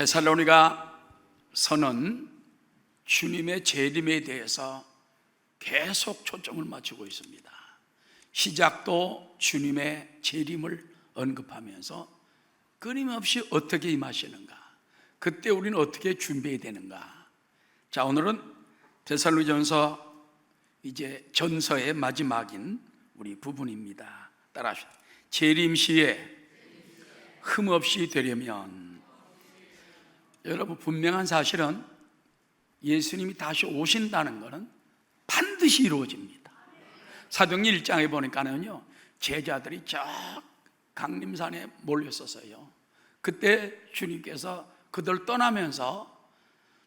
데살로니가서는 주님의 재림에 대해서 계속 초점을 맞추고 있습니다. 시작도 주님의 재림을 언급하면서 끊임없이 어떻게 임하시는가, 그때 우리는 어떻게 준비해야 되는가. 자, 오늘은 데살로니가전서 이제 전서의 마지막인 우리 부분입니다. 따라하시죠. 재림 시에 흠없이 되려면, 여러분, 분명한 사실은 예수님이 다시 오신다는 것은 반드시 이루어집니다. 사도행전 1장에 보니까는요, 제자들이 저 강림산에 몰렸었어요. 그때 주님께서 그들 떠나면서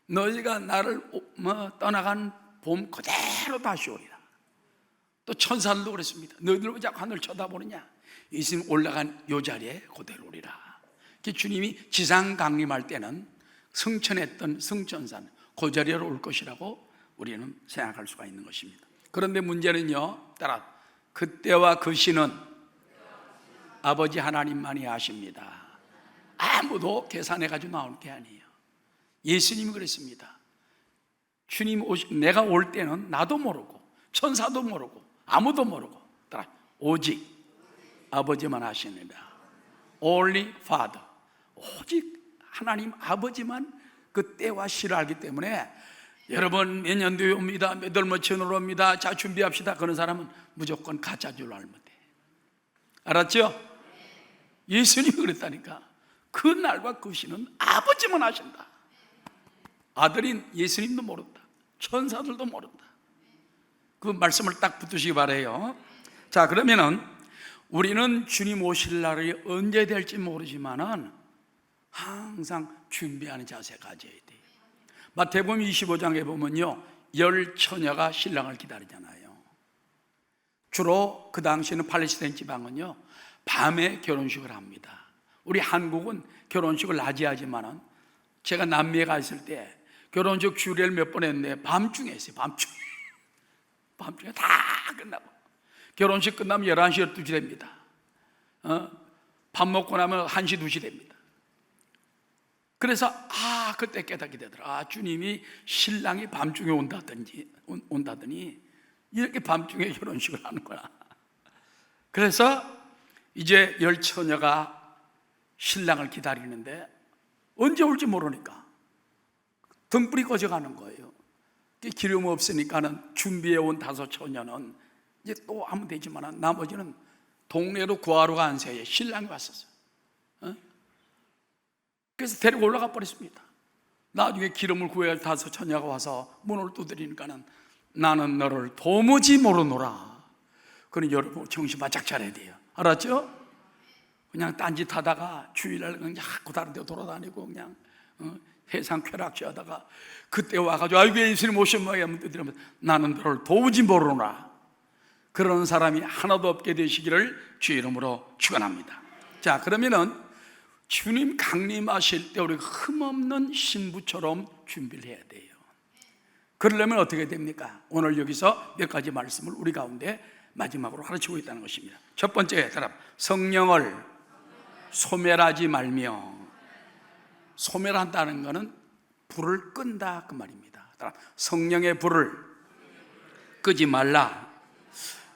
너희가 나를 떠나간 봄 그대로 다시 오리라. 또 천사들도 그랬습니다. 너희들 왜 자꾸 하늘 쳐다보느냐? 예수님 올라간 요 자리에 그대로 오리라. 주님이 지상 강림할 때는 승천했던 승천산 그 자리로 올 것이라고 우리는 생각할 수가 있는 것입니다. 그런데 문제는요, 따라 그때와 그 시는 아버지 하나님만이 아십니다. 아무도 계산해가지고 나올 게 아니에요. 예수님이 그랬습니다. 주님 내가 올 때는 나도 모르고 천사도 모르고 아무도 모르고, 따라 오직 아버지만 아시느니라. Only Father. 오직 하나님 아버지만 그 때와 시를 알기 때문에, 여러분 몇 년 뒤에 옵니다, 몇 월 며칠로 옵니다, 자 준비합시다, 그런 사람은 무조건 가짜인 줄 알면 돼. 알았죠? 예수님이 그랬다니까. 그 날과 그 시는 아버지만 아신다. 아들인 예수님도 모른다, 천사들도 모른다. 그 말씀을 딱 붙으시기 바라요. 자, 그러면은 우리는 주님 오실 날이 언제 될지 모르지만은 항상 준비하는 자세 가져야 돼요. 마태복음 25장에 보면요, 10처녀가 신랑을 기다리잖아요. 주로 그 당시에는 팔레스타인 지방은요, 밤에 결혼식을 합니다. 우리 한국은 결혼식을 낮에 하지만은, 제가 남미에 가 있을 때 결혼식 주례를 몇 번 했는데 밤중에 했어요. 밤중에 다 끝나고, 결혼식 끝나면 11시, 12시 됩니다. 밥 먹고 나면 1시, 2시 됩니다. 그래서 그때 깨닫게 되더라. 주님이 신랑이 밤중에 온다더니 이렇게 밤중에 결혼식을 하는구나. 그래서 이제 10처녀가 신랑을 기다리는데 언제 올지 모르니까 등불이 꺼져가는 거예요. 기름 없으니까는 준비해온 5처녀는 이제 또 하면 되지만, 나머지는 동네로 구하러 간 새에 신랑이 왔었어요. 그래서 데리고 올라가 버렸습니다. 나중에 기름을 구해야 5처녀가 와서 문을 두드리니까는 나는 너를 도무지 모르노라. 그러니 여러분 정신 바짝 차려야 돼요. 알았죠? 그냥 딴짓하다가 주일날 그냥 자꾸 다른 데 돌아다니고 그냥 세상 쾌락취하다가 그때 와가지고 아이고 예수님 오신 모양이야 두드리면 나는 너를 도무지 모르노라. 그런 사람이 하나도 없게 되시기를 주의 이름으로 축원합니다. 자, 그러면은 주님 강림하실 때 우리가 흠없는 신부처럼 준비를 해야 돼요. 그러려면 어떻게 됩니까? 오늘 여기서 몇 가지 말씀을 우리 가운데 마지막으로 가르치고 있다는 것입니다. 첫 번째, 성령을 소멸하지 말며. 소멸한다는 것은 불을 끈다 그 말입니다. 성령의 불을 끄지 말라.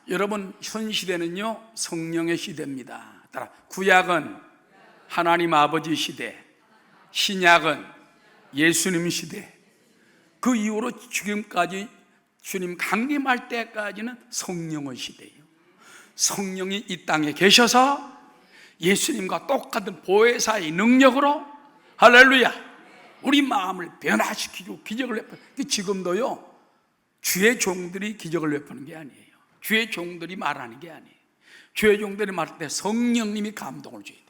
여러분, 현 시대는요 성령의 시대입니다. 구약은 하나님 아버지 시대, 신약은 예수님 시대. 그 이후로 지금까지 주님 강림할 때까지는 성령의 시대예요. 성령이 이 땅에 계셔서 예수님과 똑같은 보혜사의 능력으로, 할렐루야, 우리 마음을 변화시키고 기적을 베푸는. 지금도요 주의 종들이 기적을 베푸는 게 아니에요. 주의 종들이 말하는 게 아니에요. 주의 종들이 말할 때 성령님이 감동을 줘야 돼요.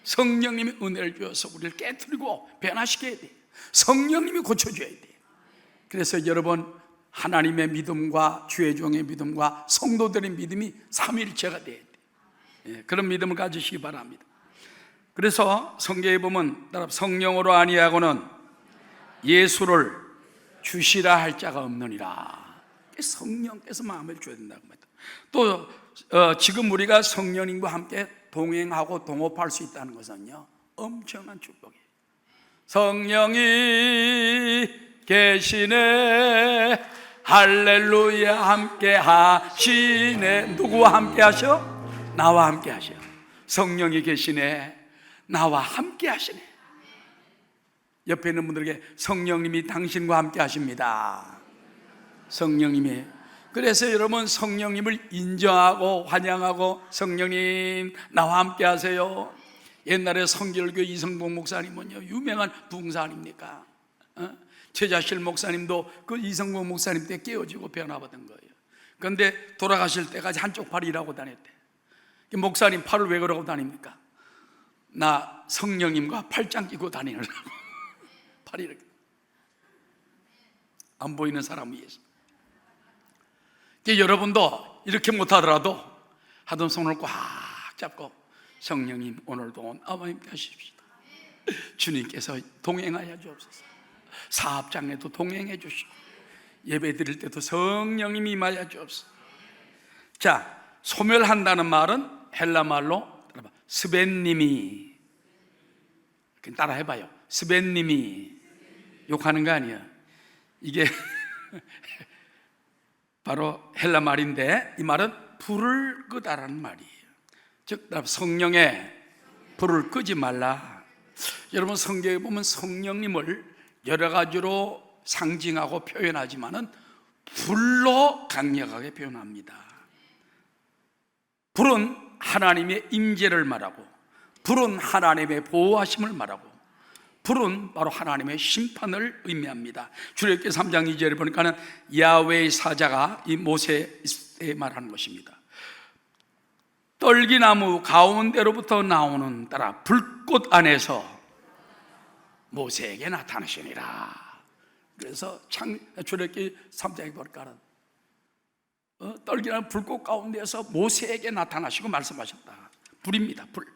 성령님이 은혜를 주어서 우리를 깨트리고 변화시켜야 돼요. 성령님이 고쳐줘야 돼요. 그래서 여러분, 하나님의 믿음과 주의 종의 믿음과 성도들의 믿음이 삼위일체가 돼야 돼요. 그런 믿음을 가지시기 바랍니다. 그래서 성경에 보면 성령으로 아니하고는 예수를 주시라 할 자가 없느니라. 성령께서 마음을 줘야 된다고 합니다. 또 지금 우리가 성령님과 함께 동행하고 동업할 수 있다는 것은요 엄청난 축복이에요. 성령이 계시네. 할렐루야 함께 하시네. 누구와 함께 하셔? 나와 함께 하셔. 성령이 계시네. 나와 함께 하시네. 옆에 있는 분들에게 성령님이 당신과 함께 하십니다. 성령님이. 그래서 여러분 성령님을 인정하고 환영하고, 성령님 나와 함께 하세요. 옛날에 성결교 이성봉 목사님은요, 유명한 부흥사 아닙니까? 최자실 목사님도 그 이성봉 목사님 때 깨어지고 변화받은 거예요. 그런데 돌아가실 때까지 한쪽 팔을 일하고 다녔대. 목사님 팔을 왜 그러고 다닙니까? 나 성령님과 팔짱 끼고 다니느라고. 팔이 이렇게 안 보이는 사람 위해서. 여러분도 이렇게 못하더라도 하던 손을 꽉 잡고, 성령님 오늘도 나와 함께 하십시오. 주님께서 동행하여 주옵소서. 사업장에도 동행해 주시고, 예배 드릴 때도 성령님이 임하여 주옵소서. 자, 소멸한다는 말은 헬라 말로 스벤님이, 따라 해봐요. 스벤님이. 욕하는 거 아니야. 이게 바로 헬라 말인데, 이 말은 불을 끄다라는 말이에요. 즉 성령의 불을 끄지 말라. 여러분 성경에 보면 성령님을 여러 가지로 상징하고 표현하지만은 불로 강력하게 표현합니다. 불은 하나님의 임재를 말하고, 불은 하나님의 보호하심을 말하고, 불은 바로 하나님의 심판을 의미합니다. 출애굽기 3장 2절에 보니까는 야훼의 사자가 이 모세에 말하는 것입니다. 떨기나무 가운데로부터 나오는 따라 불꽃 안에서 모세에게 나타나시니라. 그래서 출애굽기 3장에 보니까는 떨기나무 불꽃 가운데에서 모세에게 나타나시고 말씀하셨다. 불입니다. 불.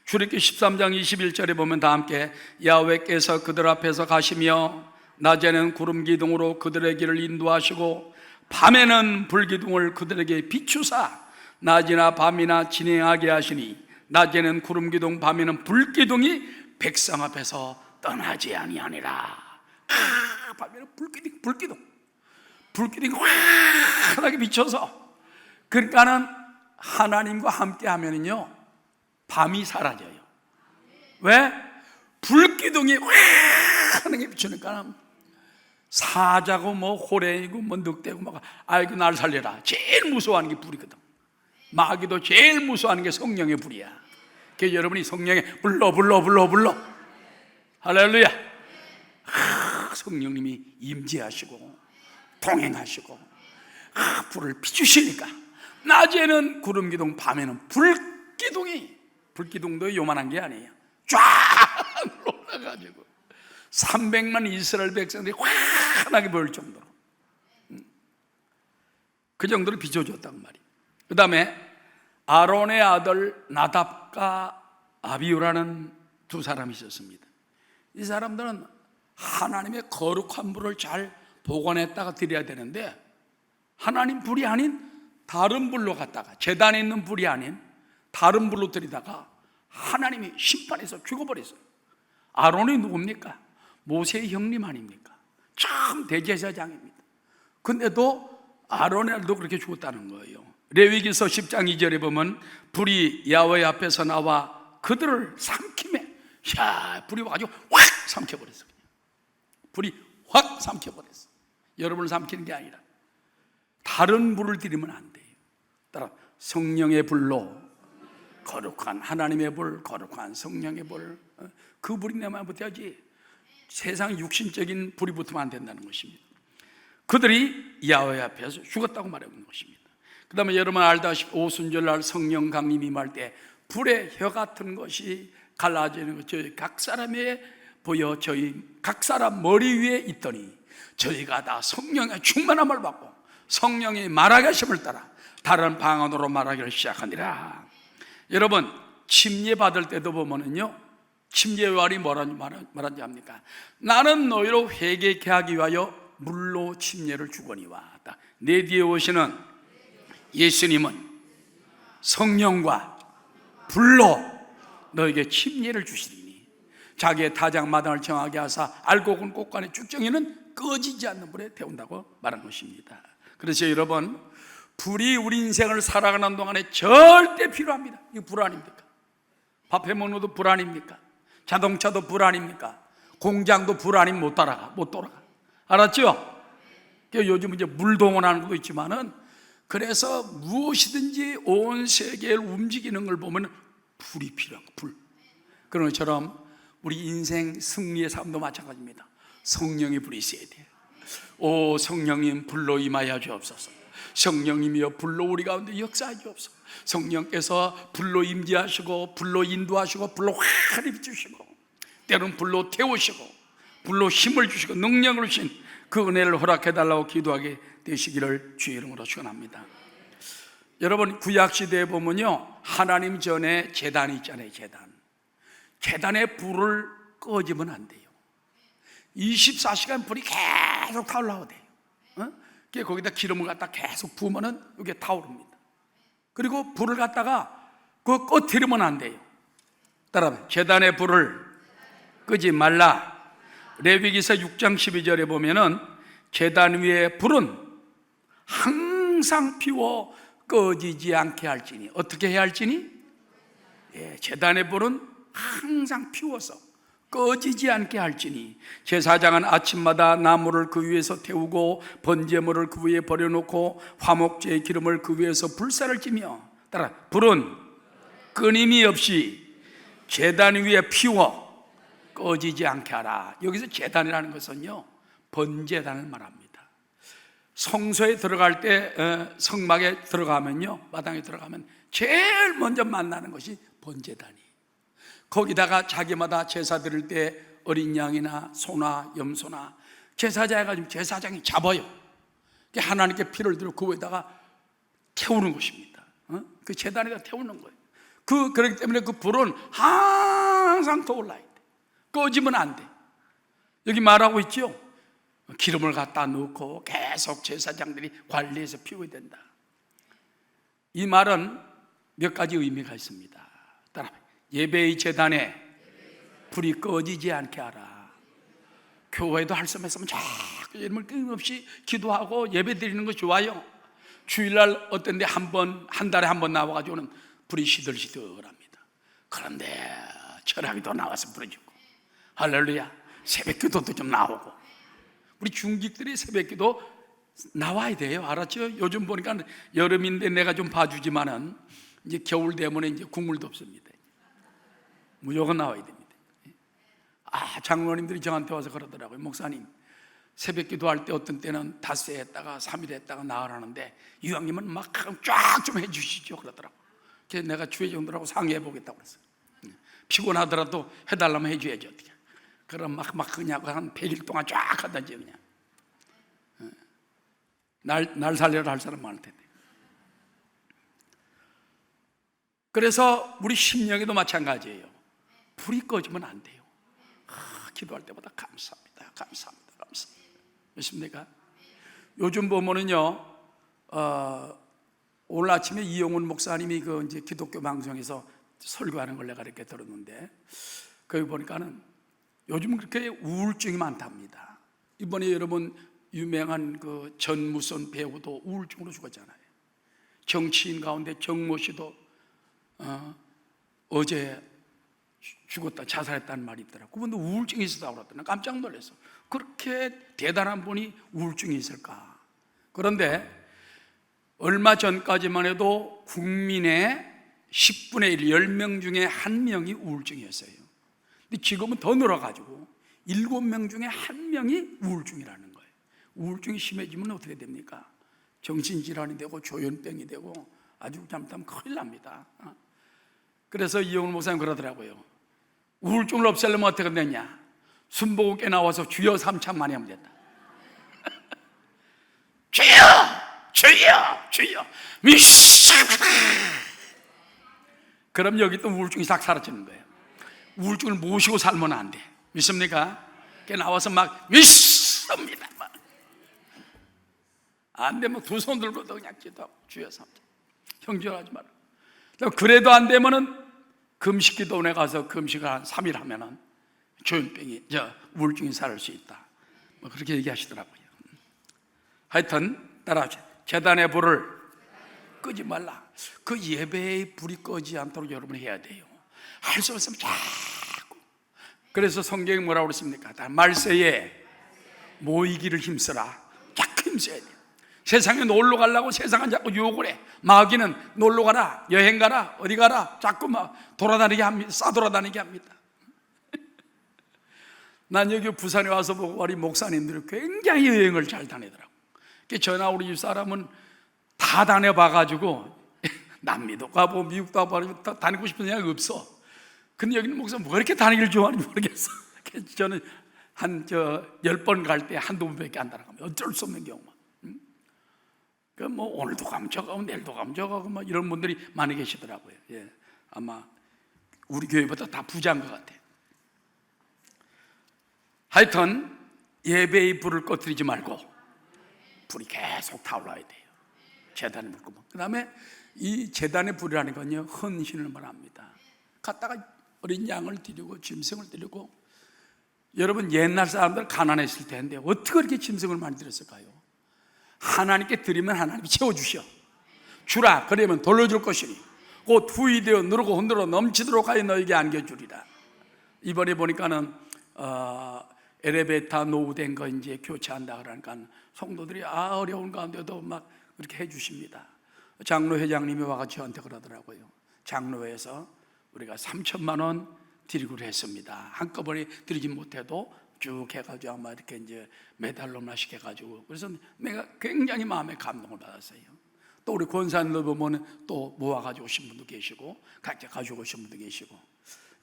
출애굽기 13장 21절에 보면 다 함께, 야훼께서 그들 앞에서 가시며 낮에는 구름 기둥으로 그들의 길을 인도하시고 밤에는 불기둥을 그들에게 비추사 낮이나 밤이나 진행하게 하시니, 낮에는 구름 기둥 밤에는 불기둥이 백성 앞에서 떠나지 아니하니라. 밤에는 불기둥이 환하게 비춰서, 그러니까는 하나님과 함께 하면은요 밤이 사라져요. 왜? 불기둥이 환하게 비추니까 사자고 뭐 호랭이고 뭐 늑대고 막 아이고 날 살려라 제일 무서워하는 게 불이거든. 마귀도 제일 무서워하는 게 성령의 불이야. 그래서 여러분이 성령의 불러 할렐루야. 성령님이 임재하시고 동행하시고 불을 비추시니까 낮에는 구름기둥 밤에는 불기둥도 요만한 게 아니에요. 쫙 올라가지고 300만 이스라엘 백성들이 환하게 보일 정도로, 그 정도로 비춰줬단 말이에요. 그 다음에 아론의 아들 나답과 아비후라는 두 사람이 있었습니다. 이 사람들은 하나님의 거룩한 불을 잘 보관했다가 드려야 되는데, 하나님 불이 아닌 다른 불로 갔다가, 제단에 있는 불이 아닌 다른 불로 드리다가 하나님이 심판해서 죽어버렸어요. 아론이 누굽니까? 모세의 형님 아닙니까? 참 대제사장입니다. 근데도 아론의 아들도 그렇게 죽었다는 거예요. 레위기서 10장 2절에 보면 불이 야훼 앞에서 나와 그들을 삼키매, 불이 와가지고 확 삼켜버렸어요. 불이 확 삼켜버렸어요. 여러분을 삼키는 게 아니라 다른 불을 들이면 안 돼요. 따라 성령의 불로, 거룩한 하나님의 불, 거룩한 성령의 불, 그 불이 내만 붙어야지 세상 육신적인 불이 붙으면 안 된다는 것입니다. 그들이 야훼 앞에서 죽었다고 말하는 것입니다. 그 다음에 여러분 알다시피 오순절날 성령 강림 임할 때 불의 혀 같은 것이 갈라지는 것, 저희 각 사람의 보여 저희 각 사람 머리 위에 있더니 저희가 다 성령의 충만함을 받고 성령의 말하게 하심을 따라 다른 방언으로 말하기를 시작하니라. 여러분 침례 받을 때도 보면은요, 침례요한이 뭐라는지 압니까? 나는 너희로 회개케 하기 위하여 물로 침례를 주거니와. 내 뒤에 오시는 예수님은 성령과 불로 너에게 침례를 주시리니 자기의 타작마당을 정하게 하사 알곡은 꽃간에 쭉정이는 꺼지지 않는 불에 태운다고 말한 것입니다. 그래서 여러분, 불이 우리 인생을 살아가는 동안에 절대 필요합니다. 이거 불 아닙니까? 밥 해먹는 것도 불 아닙니까? 자동차도 불 아닙니까? 공장도 불 아니면 못 돌아가. 알았죠? 요즘 이제 물 동원하는 것도 있지만은, 그래서 무엇이든지 온 세계를 움직이는 걸 보면 불이 필요한 거, 불. 그런 것처럼 우리 인생 승리의 삶도 마찬가지입니다. 성령의 불이 있어야 돼요. 오 성령님, 불로 임하여 주옵소서. 성령님이여, 불로 우리 가운데 역사하여 주옵소서. 성령께서 불로 임재하시고, 불로 인도하시고, 불로 환히 비추시고, 때로는 불로 태우시고, 불로 힘을 주시고 능력을 주신 그 은혜를 허락해달라고 기도하게 되시기를 주의 이름으로 축원합니다. 여러분, 구약시대에 보면요, 하나님 전에 제단이 있잖아요. 제단에 불을 꺼지면 안 돼요. 24시간 불이 계속 타올라야 돼요. 거기다 기름을 갖다 계속 부으면은 이게 타오릅니다. 그리고 불을 갖다가 그 꺼뜨리면 안 돼요. 따라합니다. 제단의 불을 끄지 말라. 레위기서 6장 12절에 보면은 제단 위에 불은 항상 피워 꺼지지 않게 할지니. 어떻게 해야 할지니? 제단의 불은 항상 피워서 꺼지지 않게 할지니, 제사장은 아침마다 나무를 그 위에서 태우고 번제물을 그 위에 버려놓고 화목제의 기름을 그 위에서 불사를 지며, 따라, 불은 끊임이 없이 제단 위에 피워 꺼지지 않게 하라. 여기서 제단이라는 것은요, 번제단을 말합니다. 성소에 들어갈 때, 성막에 들어가면요, 마당에 들어가면 제일 먼저 만나는 것이 번제단이. 거기다가 자기마다 제사 드릴 때 어린 양이나 소나 염소나 제사자 해가지고 제사장이 잡아요. 하나님께 피를 들여 그 위에다가 태우는 것입니다. 그 제단에다 태우는 거예요. 그렇기 때문에 그 불은 항상 더 올라야 돼. 꺼지면 안 돼. 여기 말하고 있죠. 기름을 갖다 넣고 계속 제사장들이 관리해서 피워야 된다. 이 말은 몇 가지 의미가 있습니다. 따라, 예배의 제단에 불이 꺼지지 않게 하라. 교회도 할 수 있으면 자꾸 이름을 끊임없이 기도하고 예배 드리는 거 좋아요. 주일날 어떤데 한 달에 한 번 나와가지고는 불이 시들시들합니다. 그런데 철학이도 나와서 부르주고, 할렐루야, 새벽 기도도 좀 나오고. 우리 중직들이 새벽 기도 나와야 돼요. 알았죠? 요즘 보니까 여름인데 내가 좀 봐주지만은 이제 겨울 되면 이제 국물도 없습니다. 무조건 나와야 됩니다. 장로님들이 저한테 와서 그러더라고요. 목사님, 새벽 기도할 때 어떤 때는 닷새 했다가 3일 했다가 나으라는데 이왕이면 막 쫙 좀 해주시죠 그러더라고요. 그래서 내가 주의 정도라고 상의해 보겠다고 그랬어요. 피곤하더라도 해달라면 해줘야지 어떻게. 그럼 막 그냥 한 100일 동안 쫙 하든지 그냥. 날 살려라 할 사람 많을 텐데. 그래서 우리 심령에도 마찬가지예요. 불이 꺼지면 안 돼요. 기도할 때마다 감사합니다. 믿습니까? 요즘 보면은요, 오늘 아침에 이용훈 목사님이 이제 기독교 방송에서 설교하는 걸 내가 이렇게 들었는데, 거기 보니까는 요즘 그렇게 우울증이 많답니다. 이번에 여러분 유명한 그 전무선 배우도 우울증으로 죽었잖아요. 정치인 가운데 정모 씨도 어제 죽었다, 자살했다는 말이 있더라고요. 그분도 우울증이 있었다고 그러더라고요. 깜짝 놀랐어. 그렇게 대단한 분이 우울증이 있을까? 그런데 얼마 전까지만 해도 국민의 10분의 1, 10명 중에 1명이 우울증이었어요. 근데 지금은 더 늘어가지고 7명 중에 1명이 우울증이라는 거예요. 우울증이 심해지면 어떻게 됩니까? 정신질환이 되고 조현병이 되고 아주 잘못하면 큰일 납니다. 그래서 이용훈 목사님 그러더라고요. 우울증을 없애려면 어떻게 되냐? 순복음께 나와서 주여 3창 많이 하면 된다. 주여 미샤. 그럼 여기 또 우울증이 싹 사라지는 거예요. 우울증을 모시고 살면 안 돼. 믿습니까? 나와서 막 믿습니다. 안 되면 두 손 들고도 그냥 기도하고 주여 3창. 형제하지 마라. 그래도 안 되면은 금식기도원에 가서 금식을 한 3일 하면은 조현병이, 우울증이 살을 수 있다. 뭐 그렇게 얘기하시더라고요. 하여튼 따라하세요. 제단의 불을 끄지 말라. 그 예배의 불이 꺼지 않도록 여러분이 해야 돼요. 할 수 없으면 자꾸. 그래서 성경이 뭐라고 그랬습니까? 말세에 모이기를 힘써라. 자꾸 힘써야 돼요. 세상에 놀러 가려고 세상은 자꾸 유혹을 해. 마귀는 놀러 가라, 여행 가라, 어디 가라, 자꾸 막 돌아다니게 합니다. 싸돌아다니게 합니다. 난 여기 부산에 와서 보고 우리 목사님들이 굉장히 여행을 잘 다니더라고. 저나 우리 집 사람은 다 다녀봐가지고 남미도 가보고 미국도 가보고 다니고 싶은 생각이 없어. 근데 여기는 목사 뭐 그렇게 다니기를 좋아하는지 모르겠어. 저는 한 10번 갈 때 한두 번밖에 안 다녀가면 어쩔 수 없는 경우만. 뭐 오늘도 가면 저 가고 내일도 가면 저 가고 뭐 이런 분들이 많이 계시더라고요. 예, 아마 우리 교회보다 다 부자인 것 같아요. 하여튼 예배의 불을 꺼뜨리지 말고 불이 계속 타올라야 돼요. 제단에 불 끄면. 그 다음에 이 제단의 불이라는 건요, 헌신을 말합니다. 갔다가 어린 양을 드리고 짐승을 드리고. 여러분, 옛날 사람들 가난했을 텐데 어떻게 그렇게 짐승을 많이 드렸을까요? 하나님께 드리면 하나님이 채워주셔. 주라 그러면 돌려줄 것이니 곧 후이되어 누르고 흔들어 넘치도록 하여 너에게 안겨주리라. 이번에 보니까는 엘리베이터 노후된 거 이제 교체한다 그러니까 성도들이 어려운 가운데도 막 그렇게 해주십니다. 장로 회장님이 와서 저한테 그러더라고요. 장로회에서 우리가 3천만 원 드리기로 했습니다. 한꺼번에 드리지 못해도 쭉 해가지고 아마 이렇게 이제 매달로나씩 해가지고. 그래서 내가 굉장히 마음에 감동을 받았어요. 또 우리 권사님들 보면 또 모아가지고 오신 분도 계시고 각자 가지고 오신 분도 계시고.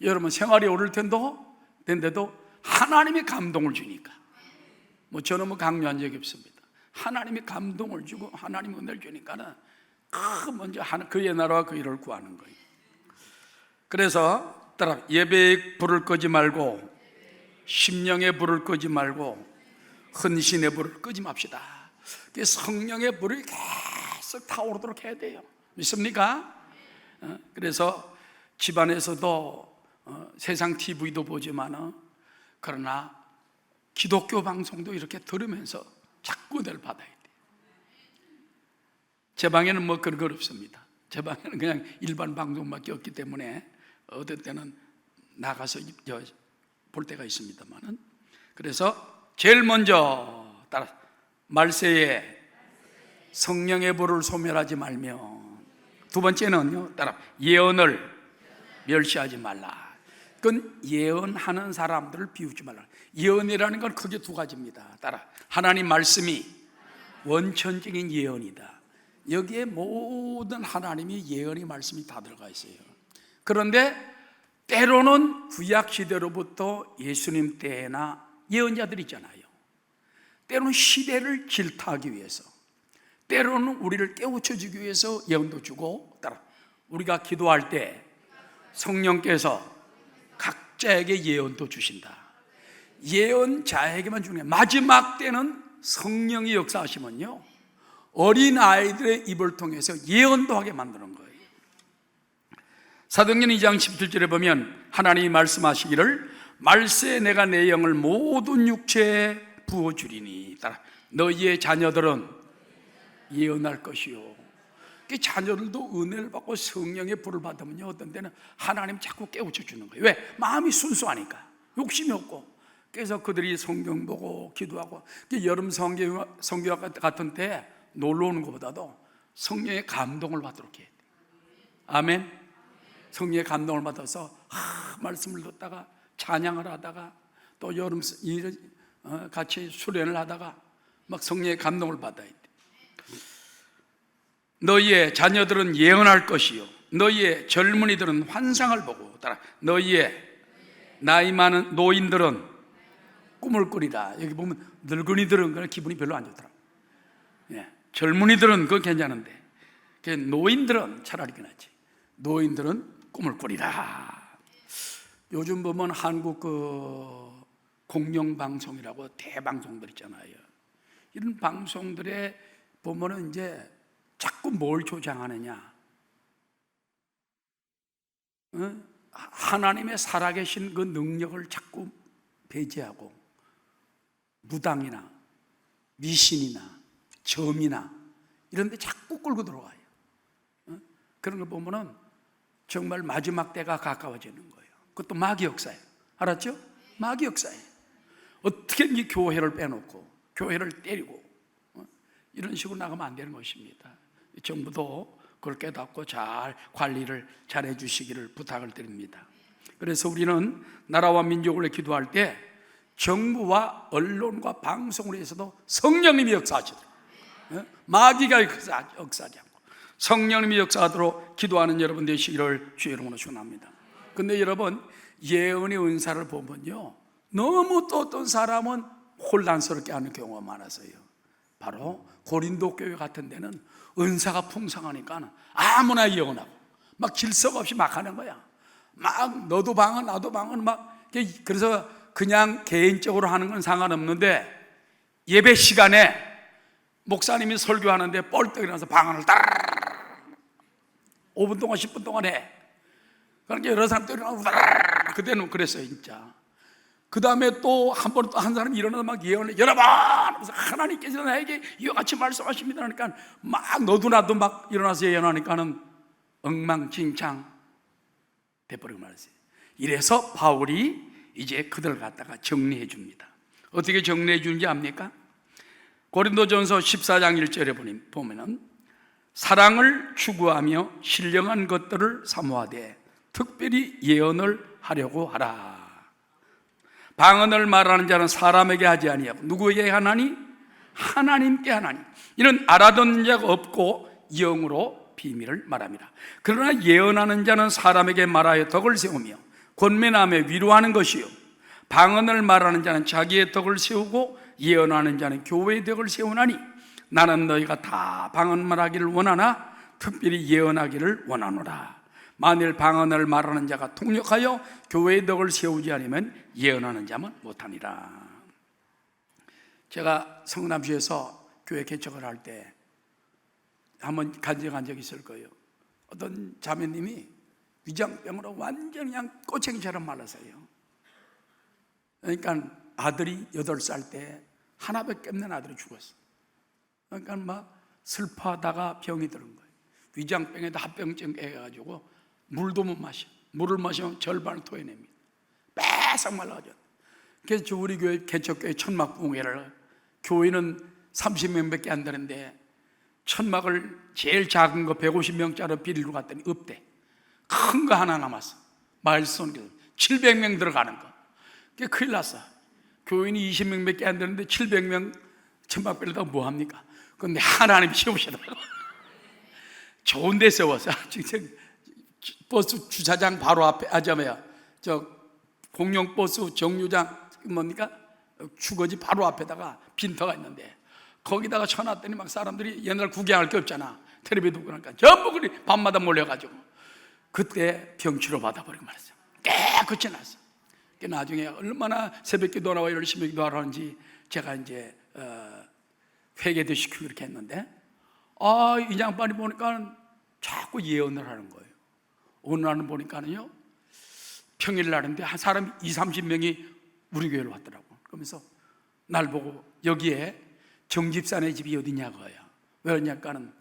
여러분 생활이 어려울 텐데도 하나님이 감동을 주니까. 뭐 저는 뭐 강요한 적이 없습니다. 하나님이 감동을 주고 하나님이 은혜를 주니까는 먼저 그의 나라와 그 일을 구하는 거예요. 그래서 따라 예배의 불을 끄지 말고 심령의 불을 끄지 말고 헌신의 불을 끄지 맙시다. 성령의 불이 계속 타오르도록 해야 돼요. 믿습니까? 그래서 집안에서도 세상 TV도 보지만 그러나 기독교 방송도 이렇게 들으면서 자꾸 은혜를 받아야 돼요. 제 방에는 뭐 그런 건 없습니다. 제 방에는 그냥 일반 방송밖에 없기 때문에 어떨 때는 나가서 볼 때가 있습니다만은. 그래서 제일 먼저 따라 말세에 성령의 불을 소멸하지 말며, 두 번째는요 따라 예언을 멸시하지 말라. 그건 예언하는 사람들을 비우지 말라. 예언이라는 건 크게 두 가지입니다. 따라 하나님 말씀이 원천적인 예언이다. 여기에 모든 하나님이 예언의 말씀이 다 들어가 있어요. 그런데 때로는 구약 시대로부터 예수님 때나 예언자들이 있잖아요. 때로는 시대를 질타하기 위해서, 때로는 우리를 깨우쳐주기 위해서 예언도 주고, 따라 우리가 기도할 때 성령께서 각자에게 예언도 주신다. 예언자에게만 주는 게, 마지막 때는 성령이 역사하시면요 어린 아이들의 입을 통해서 예언도 하게 만드는 거예요. 사도행전 2장 17절에 보면 하나님이 말씀하시기를 말세에 내가 내 영을 모든 육체에 부어주리니 따라 너희의 자녀들은 예언할 것이요. 자녀들도 은혜를 받고 성령의 불을 받으면요 어떤 때는 하나님 자꾸 깨우쳐주는 거예요. 왜? 마음이 순수하니까, 욕심이 없고. 그래서 그들이 성경 보고 기도하고, 여름 성경학 같은 때 놀러 오는 것보다도 성령의 감동을 받도록 해야 돼요. 아멘. 성령의 감동을 받아서 말씀을 듣다가 찬양을 하다가 또 여름 같이 수련을 하다가 막 성령의 감동을 받아야 돼. 너희의 자녀들은 예언할 것이요 너희의 젊은이들은 환상을 보고, 따라 너희의 나이 많은 노인들은 꿈을 꾸리라. 여기 보면 늙은이들은 그런 기분이 별로 안 좋더라. 예, 젊은이들은 그건 괜찮은데 노인들은 차라리 그나지. 노인들은 꿈을 꾸리라. 요즘 보면 한국 공영방송이라고 대방송들 있잖아요. 이런 방송들에 보면은 이제 자꾸 뭘 조장하느냐? 하나님의 살아계신 그 능력을 자꾸 배제하고 무당이나 미신이나 점이나 이런 데 자꾸 끌고 들어와요. 그런 거 보면은 정말 마지막 때가 가까워지는 거예요. 그것도 마귀 역사예요. 알았죠? 마귀 역사예요. 어떻게 이 교회를 빼놓고 교회를 때리고 이런 식으로 나가면 안 되는 것입니다. 정부도 그걸 깨닫고 잘 관리를 잘 해주시기를 부탁을 드립니다. 그래서 우리는 나라와 민족을 위해 기도할 때 정부와 언론과 방송을 위해서도 성령님이 역사하시도록, 마귀가 역사하지 않고 성령님이 역사하도록 기도하는 여러분 되시기를 주의 이름으로 축원합니다. 근데 여러분, 예언의 은사를 보면요, 너무 또 어떤 사람은 혼란스럽게 하는 경우가 많아서요. 바로 고린도 교회 같은 데는 은사가 풍성하니까 아무나 예언하고 막 질서가 없이 막 하는 거야. 막 너도 방언 나도 방언 막. 그래서 그냥 개인적으로 하는 건 상관없는데 예배 시간에 목사님이 설교하는데 뻘떡 일어나서 방언을 따르르 5분 동안 10분 동안 해. 그러니까 여러 사람들이 일어나고 그때는 그랬어요 진짜. 그 다음에 또 한 번 또 한 사람이 일어나서 막 예언을 여러분 하면서 하나님께서 나에게 이와 같이 말씀하십니다 하니까 막 너도 나도 막 일어나서 예언하니까는 엉망진창 돼버리고 말았어요. 이래서 바울이 이제 그들을 갖다가 정리해 줍니다. 어떻게 정리해 주는지 압니까? 고린도전서 14장 1절에 보면은 사랑을 추구하며 신령한 것들을 사모하되 특별히 예언을 하려고 하라. 방언을 말하는 자는 사람에게 하지 아니하고 누구에게 하나니? 하나님께 하나니. 이는 알아듣는 자가 없고 영으로 비밀을 말합니다. 그러나 예언하는 자는 사람에게 말하여 덕을 세우며 권면하며 위로하는 것이요, 방언을 말하는 자는 자기의 덕을 세우고 예언하는 자는 교회의 덕을 세우나니 나는 너희가 다 방언 말하기를 원하나 특별히 예언하기를 원하노라. 만일 방언을 말하는 자가 통역하여 교회의 덕을 세우지 않으면 예언하는 자만 못하니라. 제가 성남시에서 교회 개척을 할 때 한번 간증한 적이 있을 거예요. 어떤 자매님이 위장병으로 완전히 그냥 꼬챙이처럼 말랐어요. 그러니까 아들이 8살 때 하나밖에 없는 아들이 죽었어. 그러니까 막 슬퍼하다가 병이 들은 거예요. 위장병에다 합병증 해가지고 물도 못 마셔. 물을 마시면 절반을 토해냅니다. 빼싹 말라가지고. 그래서 우리 교회 개척교회 천막붕괴를, 교회는 30명밖에 안 되는데 천막을 제일 작은 거 150명짜리 비리로 갔더니 없대. 큰 거 하나 남았어. 마일스톤 700명 들어가는 거. 그게 큰일 났어. 교인이 20명밖에 안 되는데 700명 천막 빌려다가 뭐 합니까? 근데 하나님이 세우시더라고. 좋은 데 세웠어. 버스 주차장 바로 앞에, 저 공영 버스 정류장 뭡니까? 주거지 바로 앞에다가 빈터가 있는데 거기다가 쳐놨더니 막 사람들이 옛날 구경할 게 없잖아. 텔레비 듣고 그러니까 전부 그리 밤마다 몰려가지고 그때 병치료 받아버리고 말았어. 깨끗이 났어. 나중에 얼마나 새벽 기도 나와 열심히 기도하는지 제가 이제 회개도 시키고 이렇게 했는데, 이 양반이 보니까 자꾸 예언을 하는 거예요. 어느 날은 보니까는요, 평일날인데 한 사람 20-30명이 우리 교회로 왔더라고. 그러면서 날 보고 여기에 정집사네 집이 어디냐고요. 왜 그러냐니까는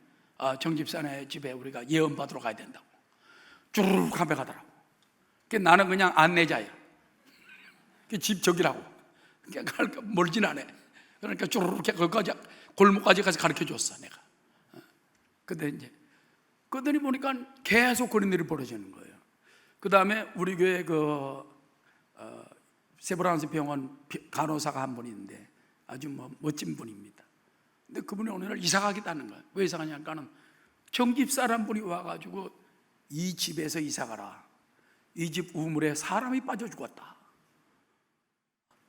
정집사네 집에 우리가 예언 받으러 가야 된다고. 쭈르륵 가며 가더라고. 나는 그냥 안내자야. 집 저기라고. 그러니까 멀진 않아. 그러니까 쭈르륵 거기까지 골목까지 가서 가르쳐 줬어 내가. 근데 이제 그러더니 보니까 계속 그런 일이 벌어지는 거예요. 그 다음에 우리 교회 세브란스 병원 간호사가 한 분 있는데 아주 멋진 분입니다. 근데 그분이 어느 날 이사 가겠다는 거예요. 왜 이사 가냐니까는 정집사란 분이 와가지고 이 집에서 이사 가라. 이 집 우물에 사람이 빠져 죽었다.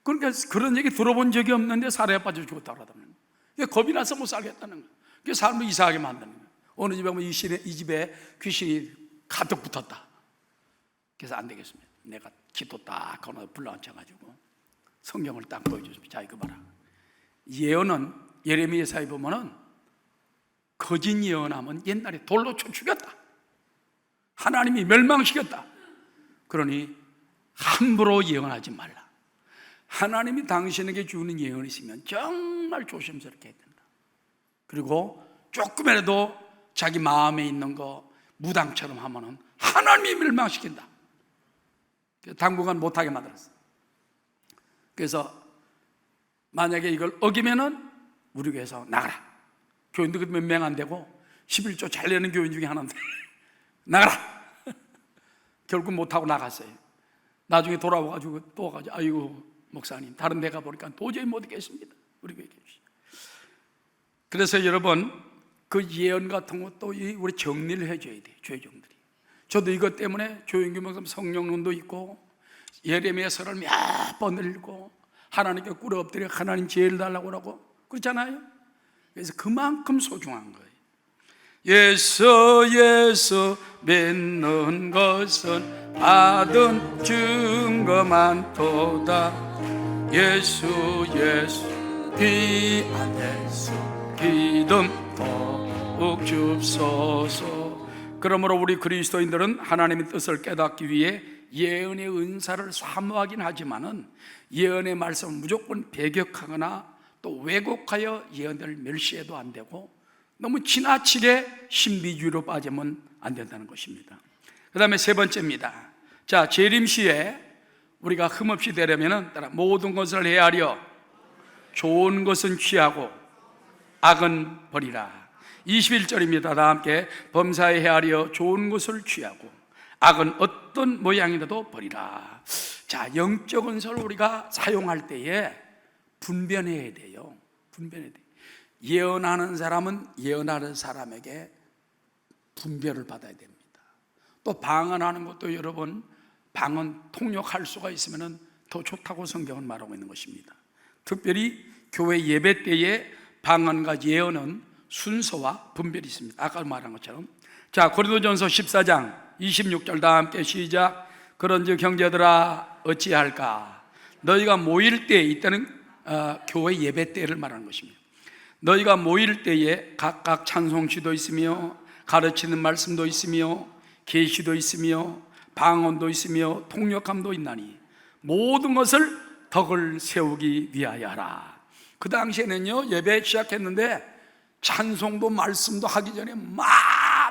그러니까 그런 얘기 들어본 적이 없는데 사람이 빠져 죽었다 그러더라고요. 겁이 나서 못 살겠다는 거예요. 그래서 사람을 이사하게 만드는 거예요. 어느 집에 보면 이 집에 귀신이 가득 붙었다. 그래서 안 되겠습니다. 내가 기도 딱 하나 불러앉혀가지고 성경을 딱 보여줬습니다. 자, 이거 봐라. 예언은 예레미야서에 보면은 거짓 예언하면 옛날에 돌로 쳐 죽였다. 하나님이 멸망시켰다. 그러니 함부로 예언하지 말라. 하나님이 당신에게 주는 예언이 있으면 정말 조심스럽게 해야 된다. 그리고 조금이라도 자기 마음에 있는 거 무당처럼 하면은 하나님이 멸망시킨다. 당분간 못하게 만들었어. 그래서 만약에 이걸 어기면은 우리 교회에서 나가라. 교인들 몇 명 안 되고 11조 잘 내는 교인 중에 하나인데 나가라. 결국 못하고 나갔어요. 나중에 돌아와가지고 또 와가지고 아이고 목사님 다른 데 가보니까 도저히 못 있겠습니다. 우리 교회 계시죠. 그래서 여러분 그 예언 같은 것도 우리 정리를 해줘야 돼요. 조회종들이. 저도 이것 때문에 조영규 성령론도 있고 예레미야서를 몇 번 읽고 하나님께 꿇어 엎드려 하나님 지혜를 달라고 하고 그렇잖아요. 그래서 그만큼 소중한 거예요. 예수 믿는 것은 받은 증거 많도다. 예수 피 안에서 기름 더욱 줍소서. 그러므로 우리 그리스도인들은 하나님의 뜻을 깨닫기 위해 예언의 은사를 사모하긴 하지만은 예언의 말씀을 무조건 배격하거나 또 왜곡하여 예언들을 멸시해도 안 되고 너무 지나치게 신비주의로 빠지면 안 된다는 것입니다. 그 다음에 세 번째입니다. 자, 재림시에 우리가 흠없이 되려면 모든 것을 헤아려 좋은 것은 취하고 악은 버리라. 21절입니다. 다 함께 범사에 헤아려 좋은 것을 취하고 악은 어떤 모양이라도 버리라. 자, 영적 은사를 우리가 사용할 때에 분별해야 돼요. 분별해야 돼요. 예언하는 사람은 예언하는 사람에게 분별을 받아야 됩니다. 또 방언하는 것도 여러분 방언 통역할 수가 있으면 더 좋다고 성경은 말하고 있는 것입니다. 특별히 교회 예배 때에 방언과 예언은 순서와 분별이 있습니다. 아까 말한 것처럼. 자, 고린도전서 14장 26절 다 함께 시작. 그런즉 형제들아 어찌할까. 너희가 모일 때, 이때는 교회 예배 때를 말하는 것입니다. 너희가 모일 때에 각각 찬송시도 있으며 가르치는 말씀도 있으며 계시도 있으며 방언도 있으며 통역함도 있나니 모든 것을 덕을 세우기 위하여 하라. 그 당시에는요 예배 시작했는데 찬송도 말씀도 하기 전에 막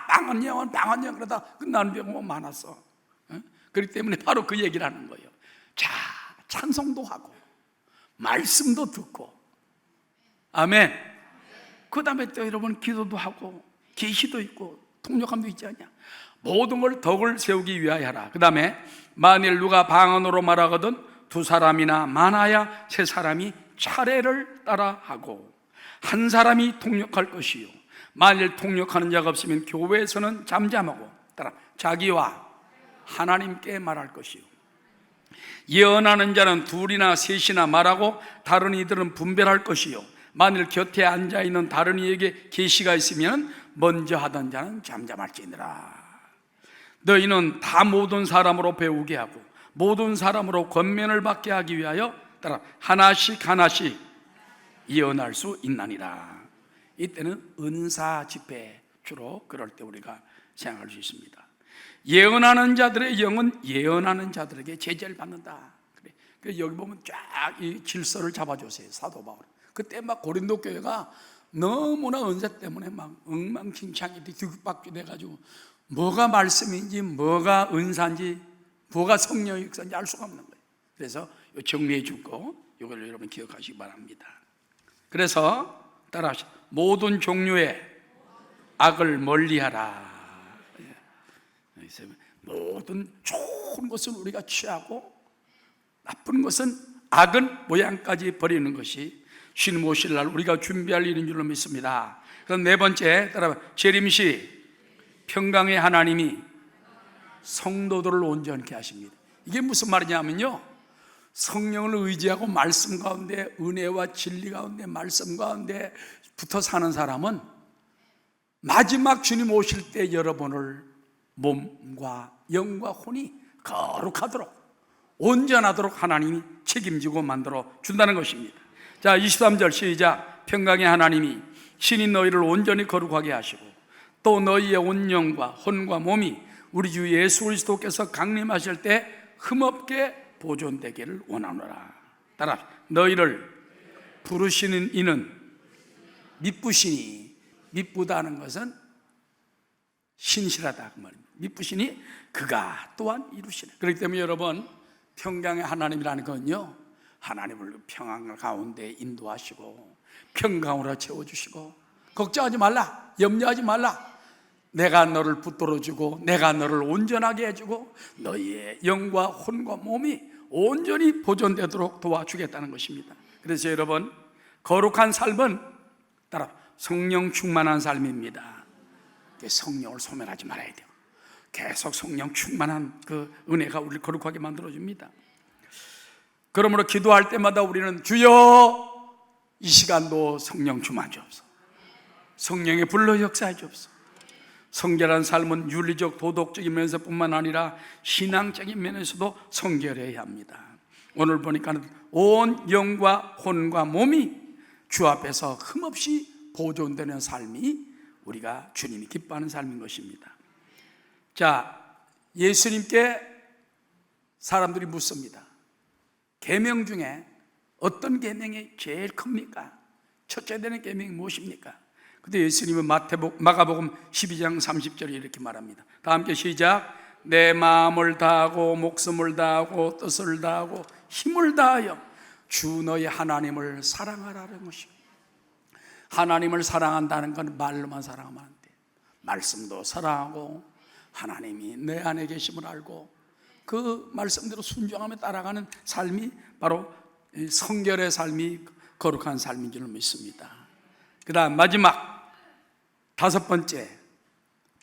방언 예언 그러다 끝나는 경우가 많았어. 그렇기 때문에 바로 그 얘기를 하는 거예요. 자, 찬송도 하고 말씀도 듣고 아멘. 그 다음에 또 여러분 기도도 하고 계시도 있고 통역함도 있지 않냐. 모든 걸 덕을 세우기 위하여 하라. 그 다음에 만일 누가 방언으로 말하거든 두 사람이나 많아야 세 사람이 차례를 따라 하고 한 사람이 통역할 것이요 만일 통역하는 자가 없으면 교회에서는 잠잠하고 따라 자기와 하나님께 말할 것이요 예언하는 자는 둘이나 셋이나 말하고 다른 이들은 분별할 것이요 만일 곁에 앉아있는 다른 이에게 계시가 있으면 먼저 하던 자는 잠잠할지니라. 너희는 다 모든 사람으로 배우게 하고 모든 사람으로 권면을 받게 하기 위하여 따라 하나씩 예언할 수 있나니라. 이때는 은사 집회 주로 그럴 때 우리가 생각할 수 있습니다. 예언하는 자들의 영은 예언하는 자들에게 제재를 받는다. 그래 여기 보면 쫙 이 질서를 잡아주세요. 사도 바울. 그때 막 고린도 교회가 너무나 은사 때문에 막 엉망진창이 뒤죽박죽 돼가지고 뭐가 말씀인지 뭐가 은사인지 뭐가 성령의 역사인지 알 수가 없는 거예요. 그래서 정리해 주고 이걸 여러분 기억하시기 바랍니다. 그래서 따라하시죠. 모든 종류의 악을 멀리하라. 모든 좋은 것은 우리가 취하고 나쁜 것은 악은 모양까지 버리는 것이 주님 오실 날 우리가 준비할 일인 줄로 믿습니다. 그럼 네 번째 따라 재림시 평강의 하나님이 성도들을 온전케 하십니다. 이게 무슨 말이냐면요 성령을 의지하고 말씀 가운데 은혜와 진리 가운데 말씀 가운데 붙어 사는 사람은 마지막 주님 오실 때 여러분을 몸과 영과 혼이 거룩하도록 온전하도록 하나님이 책임지고 만들어 준다는 것입니다. 자, 23절 시작. 평강의 하나님이 신이 너희를 온전히 거룩하게 하시고 또 너희의 온 영과 혼과 몸이 우리 주 예수 그리스도께서 강림하실 때 흠없게 보존되기를 원하노라. 따라 너희를 부르시는 이는 미쁘시니, 미쁘다는 것은 신실하다 그 말입니다. 미쁘시니 그가 또한 이루시네. 그렇기 때문에 여러분, 평강의 하나님이라는 건요, 하나님을 평안 가운데 인도하시고 평강으로 채워주시고 걱정하지 말라, 염려하지 말라, 내가 너를 붙들어주고 내가 너를 온전하게 해주고 너희의 영과 혼과 몸이 온전히 보존되도록 도와주겠다는 것입니다. 그래서 여러분, 거룩한 삶은 따라 성령 충만한 삶입니다. 성령을 소멸하지 말아야 돼요. 계속 성령 충만한 그 은혜가 우리를 거룩하게 만들어줍니다. 그러므로 기도할 때마다 우리는 주여 이 시간도 성령 충만 주옵소서, 성령의 불로 역사해 주옵소서. 성결한 삶은 윤리적 도덕적인 면에서뿐만 아니라 신앙적인 면에서도 성결해야 합니다. 오늘 보니까 온 영과 혼과 몸이 주 앞에서 흠없이 보존되는 삶이 우리가 주님이 기뻐하는 삶인 것입니다. 자, 예수님께 사람들이 묻습니다. 계명 중에 어떤 계명이 제일 큽니까? 첫째 되는 계명이 무엇입니까? 근데 예수님은 마가복음 12장 30절에 이렇게 말합니다. 다 함께 시작. 내 마음을 다하고 목숨을 다하고 뜻을 다하고 힘을 다하여 주 너의 하나님을 사랑하라는 것이요. 하나님을 사랑한다는 건 말로만 사랑하면 안 돼. 말씀도 사랑하고 하나님이 내 안에 계심을 알고 그 말씀대로 순종하며 따라가는 삶이 바로 성결의 삶이 거룩한 삶인 줄 믿습니다. 그 다음 마지막 다섯 번째,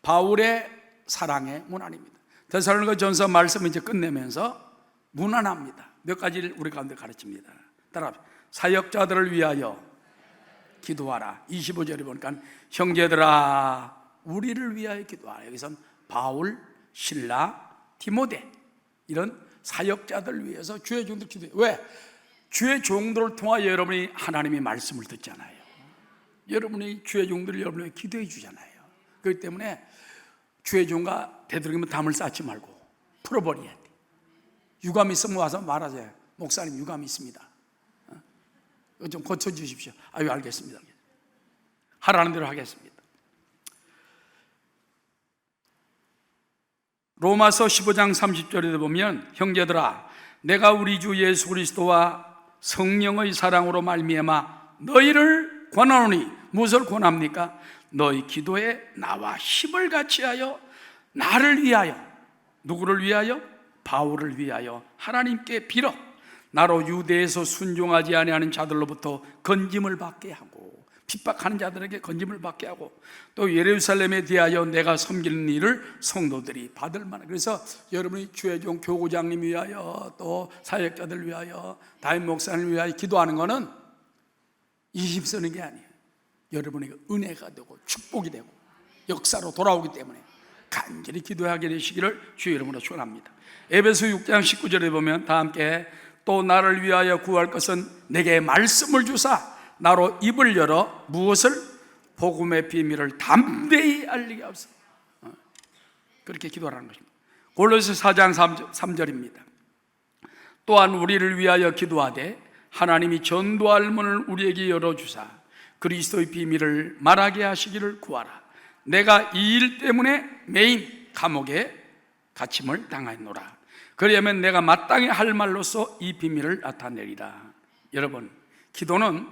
바울의 사랑의 문안입니다. 데살로니가전서 말씀을 이제 끝내면서 문안합니다. 몇 가지를 우리 가운데 가르칩니다. 따라 사역자들을 위하여 기도하라. 25절에 보니까 형제들아 우리를 위하여 기도하라. 여기선 바울, 실라, 디모데 이런 사역자들을 위해서 주의 종들 기도해요. 왜? 주의 종들을 통하여 여러분이 하나님의 말씀을 듣잖아요. 여러분이 주의 종들을 여러분에게 기도해 주잖아요. 그렇기 때문에 주의 종과 되도록이면 담을 쌓지 말고 풀어버려야 돼. 유감 있으면 와서 말하세요. 목사님 유감 있습니다, 좀 고쳐주십시오. 아유 알겠습니다. 하라는 대로 하겠습니다. 로마서 15장 30절에 보면 형제들아 내가 우리 주 예수 그리스도와 성령의 사랑으로 말미암아 너희를 권하노니 무엇을 권합니까? 너희 기도에 나와 힘을 같이하여 나를 위하여, 누구를 위하여? 바울을 위하여 하나님께 빌어 나로 유대에서 순종하지 아니하는 자들로부터 건짐을 받게 하고, 핍박하는 자들에게 건짐을 받게 하고, 또 예루살렘에 대하여 내가 섬기는 일을 성도들이 받을 만한. 그래서 여러분이 주의 종 교구장님 위하여 또 사역자들 위하여 담임 목사님 위하여 기도하는 것은 이심 쓰는 게 아니에요. 여러분에게 은혜가 되고 축복이 되고 역사로 돌아오기 때문에 간절히 기도하게 되시기를 주의 이름으로 축원합니다. 에베소 6장 19절에 보면 다 함께 또 나를 위하여 구할 것은 내게 말씀을 주사 나로 입을 열어 무엇을? 복음의 비밀을 담대히 알리게 하소서. 그렇게 기도하라는 것입니다. 골로새 4장 3절입니다. 또한 우리를 위하여 기도하되 하나님이 전도할 문을 우리에게 열어주사 그리스도의 비밀을 말하게 하시기를 구하라. 내가 이 일 때문에 매인 감옥에 갇힘을 당하노라. 그러면 내가 마땅히 할 말로써 이 비밀을 나타내리라. 여러분, 기도는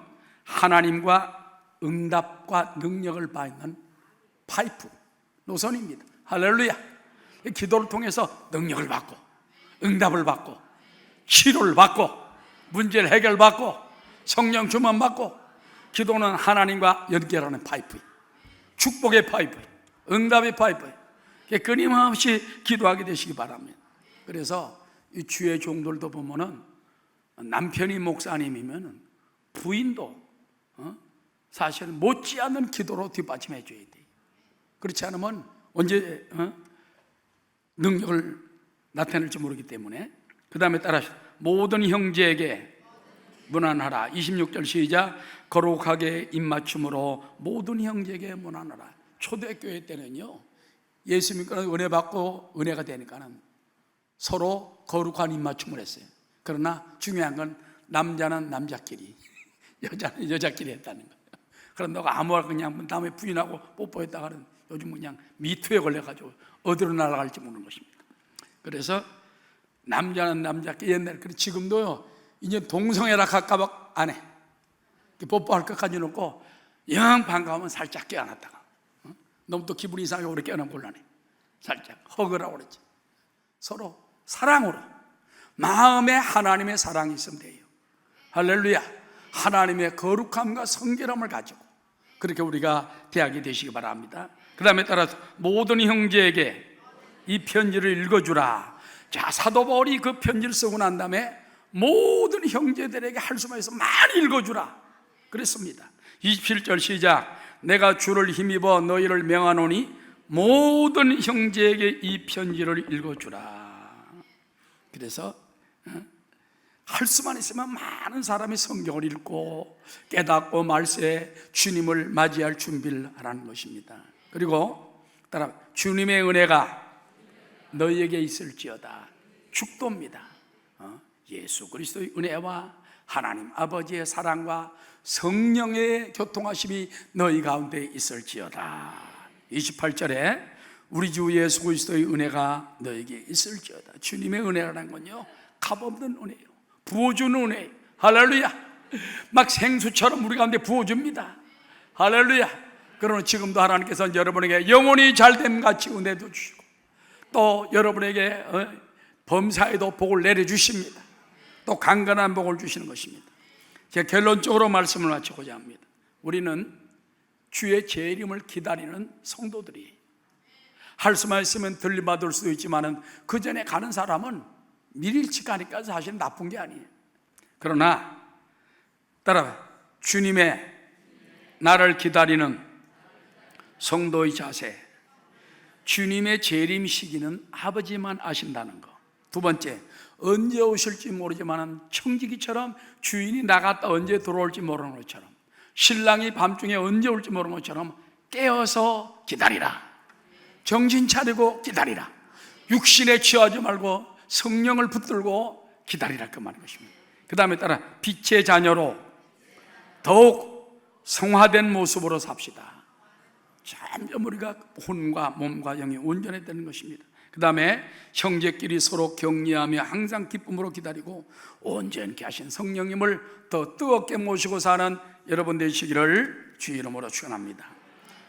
하나님과 응답과 능력을 받는 파이프, 노선입니다. 할렐루야. 기도를 통해서 능력을 받고 응답을 받고 치료를 받고 문제를 해결받고 성령 주문 받고, 기도는 하나님과 연결하는 파이프, 축복의 파이프, 응답의 파이프. 끊임없이 기도하게 되시기 바랍니다. 그래서 이 주의 종들도 보면은 남편이 목사님이면 부인도 사실 못지않은 기도로 뒷받침해 줘야 돼. 그렇지 않으면 언제 능력을 나타낼지 모르기 때문에. 그 다음에 따라서 모든 형제에게 문안하라. 26절 시작. 거룩하게 입맞춤으로 모든 형제에게 문안하라. 초대교회 때는요, 예수 믿고 은혜 받고 은혜가 되니까는 서로 거룩한 입맞춤을 했어요. 그러나 중요한 건 남자는 남자끼리, 여자는 여자끼리 했다는 거예요. 그럼 너가 아무나 그냥 남의 부인하고 뽀뽀했다가는 요즘 그냥 미투에 걸려가지고 어디로 날아갈지 모르는 것입니다. 그래서 남자는 남자끼리, 옛날에, 그래 지금도요, 이제 동성애라 갈까봐 안 해. 뽀뽀할 것까지 놓고 영 반가우면 살짝 껴안았다가, 너무 또 기분이 이상하게 오래 껴안으면 곤란해. 살짝 허그라고 그러지. 서로 사랑으로, 마음에 하나님의 사랑이 있으면 돼요. 할렐루야. 하나님의 거룩함과 성결함을 가지고 그렇게 우리가 대하게 되시기 바랍니다. 그 다음에 따라서 모든 형제에게 이 편지를 읽어주라. 자, 사도 바울이 그 편지를 쓰고 난 다음에 모든 형제들에게 할 수만 있어 많이 읽어주라 그랬습니다. 27절 시작. 내가 주를 힘입어 너희를 명하노니 모든 형제에게 이 편지를 읽어주라. 그래서 할 수만 있으면 많은 사람이 성경을 읽고 깨닫고 말세에 주님을 맞이할 준비를 하라는 것입니다. 그리고 따라 주님의 은혜가 너희에게 있을지어다. 축도입니다. 예수 그리스도의 은혜와 하나님 아버지의 사랑과 성령의 교통하심이 너희 가운데 있을지어다. 28절에 우리 주 예수 그리스도의 은혜가 너에게 있을지어다. 주님의 은혜라는 건요, 값없는 은혜예요. 부어주는 은혜. 할렐루야. 막 생수처럼 우리 가운데 부어줍니다. 할렐루야. 그러나 지금도 하나님께서는 여러분에게 영원히 잘됨 같이 은혜도 주시고 또 여러분에게 범사에도 복을 내려주십니다. 또 강건한 복을 주시는 것입니다. 제가 결론적으로 말씀을 마치고자 합니다. 우리는 주의 재림을 기다리는 성도들이에요. 할 수만 있으면 들림받을 수도 있지만 그 전에 가는 사람은 밀일찍 가니까 사실 나쁜 게 아니에요. 그러나 따라와, 주님의 나를 기다리는 성도의 자세, 주님의 재림 시기는 아버지만 아신다는 거. 두 번째, 언제 오실지 모르지만 청지기처럼 주인이 나갔다 언제 들어올지 모르는 것처럼, 신랑이 밤중에 언제 올지 모르는 것처럼 깨어서 기다리라. 정신 차리고 기다리라. 육신에 취하지 말고 성령을 붙들고 기다리라, 그 말인 것입니다. 그 다음에 따라 빛의 자녀로 더욱 성화된 모습으로 삽시다. 점점 우리가 혼과 몸과 영이 온전해지는 것입니다. 그 다음에 형제끼리 서로 격려하며 항상 기쁨으로 기다리고 온전케 하신 성령님을 더 뜨겁게 모시고 사는 여러분 되시기를 주의 이름으로 축원합니다.